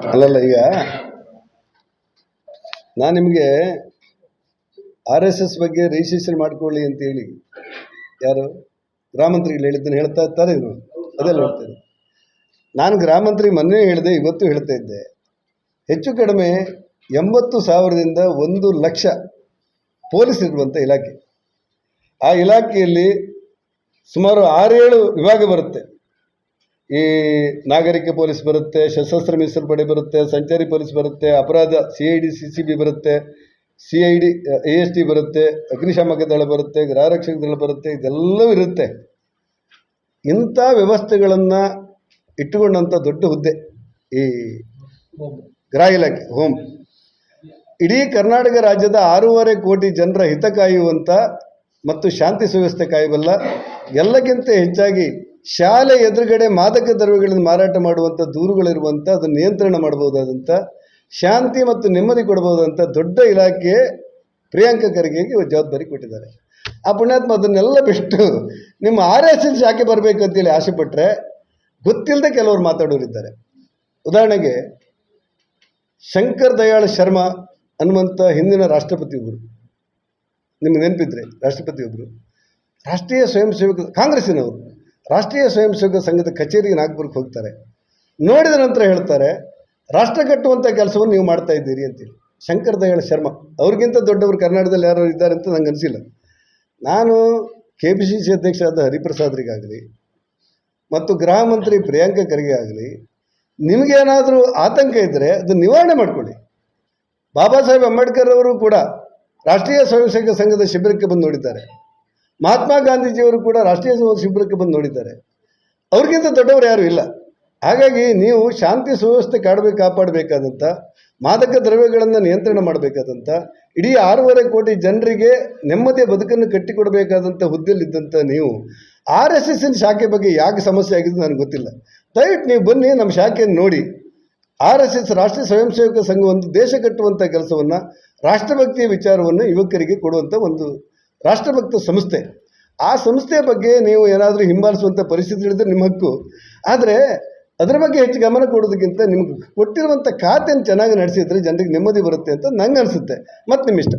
ಅಲ್ಲಲ್ಲ, ಈಗ ನಾನು ನಿಮಗೆ RSS ಬಗ್ಗೆ ರಿಜಿಸ್ಟ್ರೇಷನ್ ಮಾಡ್ಕೊಳ್ಳಿ ಅಂತೇಳಿ ಯಾರು ಗೃಹ ಮಂತ್ರಿಗಳು ಹೇಳಿದ್ದನ್ನು ಹೇಳ್ತಾ ಇರ್ತಾರೆ. ಇವರು ಅದೆಲ್ಲ ಹೇಳ್ತಾರೆ. ನಾನು ಗೃಹ ಮಂತ್ರಿ ಮೊನ್ನೆ ಹೇಳಿದೆ, ಇವತ್ತು ಹೇಳ್ತಾ ಇದ್ದೆ. ಹೆಚ್ಚು ಕಡಿಮೆ 80,000ದಿಂದ 1,00,000 ಪೊಲೀಸ್ ಇರುವಂಥ ಇಲಾಖೆ. ಆ ಇಲಾಖೆಯಲ್ಲಿ ಸುಮಾರು 6-7 ವಿಭಾಗ ಬರುತ್ತೆ. ಈ ನಾಗರಿಕ ಪೊಲೀಸ್ ಬರುತ್ತೆ, ಸಶಸ್ತ್ರ ಮೀಸಲು ಪಡೆ ಬರುತ್ತೆ, ಸಂಚಾರಿ ಪೊಲೀಸ್ ಬರುತ್ತೆ, ಅಪರಾಧ CID CCB ಬರುತ್ತೆ, CID AST ಬರುತ್ತೆ, ಅಗ್ನಿಶಾಮಕ ದಳ ಬರುತ್ತೆ, ಗೃಹರಕ್ಷಕ ದಳ ಬರುತ್ತೆ. ಇದೆಲ್ಲವೂ ಇರುತ್ತೆ. ಇಂಥ ವ್ಯವಸ್ಥೆಗಳನ್ನು ಇಟ್ಟುಕೊಂಡಂಥ ದೊಡ್ಡ ಹುದ್ದೆ ಈ ಗೃಹ ಇಲಾಖೆ, ಹೋಮ್. ಇಡೀ ಕರ್ನಾಟಕ ರಾಜ್ಯದ 6.5 ಕೋಟಿ ಜನರ ಹಿತ ಕಾಯುವಂಥ ಮತ್ತು ಶಾಂತಿ ಸುವ್ಯವಸ್ಥೆ ಕಾಯಬಲ್ಲ, ಎಲ್ಲಕ್ಕಿಂತ ಹೆಚ್ಚಾಗಿ ಶಾಲೆ ಎದುರುಗಡೆ ಮಾದಕ ದ್ರವ್ಯಗಳನ್ನು ಮಾರಾಟ ಮಾಡುವಂಥ ದೂರುಗಳಿರುವಂಥ, ಅದನ್ನು ನಿಯಂತ್ರಣ ಮಾಡಬಹುದಾದಂಥ, ಶಾಂತಿ ಮತ್ತು ನೆಮ್ಮದಿ ಕೊಡಬಹುದಂಥ ದೊಡ್ಡ ಇಲಾಖೆ ಪ್ರಿಯಾಂಕ ಖರ್ಗೆಗೆ ಜವಾಬ್ದಾರಿ ಕೊಟ್ಟಿದ್ದಾರೆ. ಆ ಪುಣ್ಯಾತ್ಮ ಅದನ್ನೆಲ್ಲ ಬಿಟ್ಟು ನಿಮ್ಮ RSS ಶಾಖೆ ಬರಬೇಕು ಅಂತೇಳಿ ಆಸೆ ಪಟ್ಟರೆ ಗೊತ್ತಿಲ್ಲದೆ ಕೆಲವರು ಮಾತಾಡೋರಿದ್ದಾರೆ. ಉದಾಹರಣೆಗೆ ಶಂಕರ್ ದಯಾಳ್ ಶರ್ಮಾ ಅನ್ನುವಂಥ ಹಿಂದಿನ ರಾಷ್ಟ್ರಪತಿ ಒಬ್ಬರು, ನಿಮ್ಗೆ ನೆನಪಿದ್ರೆ ರಾಷ್ಟ್ರಪತಿ ಒಬ್ಬರು, ರಾಷ್ಟ್ರೀಯ ಸ್ವಯಂ ಸೇವಕ ಕಾಂಗ್ರೆಸ್ಸಿನವರು, ರಾಷ್ಟ್ರೀಯ ಸ್ವಯಂ ಸೇವಕ ಸಂಘದ ಕಚೇರಿಗೆ ನಾಗ್ಪುರಕ್ಕೆ ಹೋಗ್ತಾರೆ. ನೋಡಿದ ನಂತರ ಹೇಳ್ತಾರೆ, ರಾಷ್ಟ್ರ ಕಟ್ಟುವಂಥ ಕೆಲಸವನ್ನು ನೀವು ಮಾಡ್ತಾ ಇದ್ದೀರಿ ಅಂತೇಳಿ. ಶಂಕರ್ ದಯಾಳ್ ಶರ್ಮಾ ಅವ್ರಿಗಿಂತ ದೊಡ್ಡವರು ಕರ್ನಾಟಕದಲ್ಲಿ ಯಾರು ಇದ್ದಾರೆ ಅಂತ ನಂಗೆ ಅನಿಸಿಲ್ಲ. ನಾನು KPCC ಅಧ್ಯಕ್ಷರಾದ ಹರಿಪ್ರಸಾದ್ರಿಗಾಗಲಿ ಮತ್ತು ಗೃಹ ಮಂತ್ರಿ ಪ್ರಿಯಾಂಕ ಖರ್ಗೆ ಆಗಲಿ, ನಿಮಗೇನಾದರೂ ಆತಂಕ ಇದ್ದರೆ ಅದನ್ನು ನಿವಾರಣೆ ಮಾಡಿಕೊಳ್ಳಿ. ಬಾಬಾ ಸಾಹೇಬ್ ಅಂಬೇಡ್ಕರ್ ಅವರು ಕೂಡ ರಾಷ್ಟ್ರೀಯ ಸ್ವಯಂ ಸೇವಕ ಸಂಘದ ಶಿಬಿರಕ್ಕೆ ಬಂದು ನೋಡಿದ್ದಾರೆ. ಮಹಾತ್ಮ ಗಾಂಧೀಜಿಯವರು ಕೂಡ ರಾಷ್ಟ್ರೀಯ ಶಿಬಿರಕ್ಕೆ ಬಂದು ನೋಡಿದ್ದಾರೆ. ಅವ್ರಿಗಿಂತ ದೊಡ್ಡವರು ಯಾರೂ ಇಲ್ಲ. ಹಾಗಾಗಿ ನೀವು ಶಾಂತಿ ಸುವ್ಯವಸ್ಥೆ ಕಾಪಾಡಬೇಕಾದಂಥ, ಮಾದಕ ದ್ರವ್ಯಗಳನ್ನು ನಿಯಂತ್ರಣ ಮಾಡಬೇಕಾದಂಥ, ಇಡೀ 6.5 ಕೋಟಿ ಜನರಿಗೆ ನೆಮ್ಮದಿಯ ಬದುಕನ್ನು ಕಟ್ಟಿಕೊಡಬೇಕಾದಂಥ ಹುದ್ದೆಯಲ್ಲಿದ್ದಂಥ ನೀವು RSSನ ಶಾಖೆ ಬಗ್ಗೆ ಯಾಕೆ ಸಮಸ್ಯೆ ಆಗಿದೆ ನನಗೆ ಗೊತ್ತಿಲ್ಲ. ದಯವಿಟ್ಟು ನೀವು ಬನ್ನಿ, ನಮ್ಮ ಶಾಖೆಯನ್ನು ನೋಡಿ. RSS ರಾಷ್ಟ್ರೀಯ ಸ್ವಯಂ ಸೇವಕ ಸಂಘ ಒಂದು ದೇಶ ಕಟ್ಟುವಂಥ ಕೆಲಸವನ್ನು, ರಾಷ್ಟ್ರಭಕ್ತಿಯ ವಿಚಾರವನ್ನು ಯುವಕರಿಗೆ ಕೊಡುವಂಥ ಒಂದು ರಾಷ್ಟ್ರಭಕ್ತ ಸಂಸ್ಥೆ. ಆ ಸಂಸ್ಥೆಯ ಬಗ್ಗೆ ನೀವು ಏನಾದರೂ ಹಿಂಬಾಲಿಸುವಂಥ ಪರಿಸ್ಥಿತಿ ಹೇಳಿದ್ರೆ ನಿಮ್ಮ ಹಕ್ಕು. ಆದರೆ ಅದರ ಬಗ್ಗೆ ಹೆಚ್ಚು ಗಮನ ಕೊಡೋದಕ್ಕಿಂತ ನಿಮ್ಗೆ ಕೊಟ್ಟಿರುವಂಥ ಖಾತೆಯನ್ನು ಚೆನ್ನಾಗಿ ನಡೆಸಿದರೆ ಜನರಿಗೆ ನೆಮ್ಮದಿ ಬರುತ್ತೆ ಅಂತ ನಂಗೆ ಅನಿಸುತ್ತೆ. ಮತ್ತು ನಿಮ್ಮ ಇಷ್ಟ.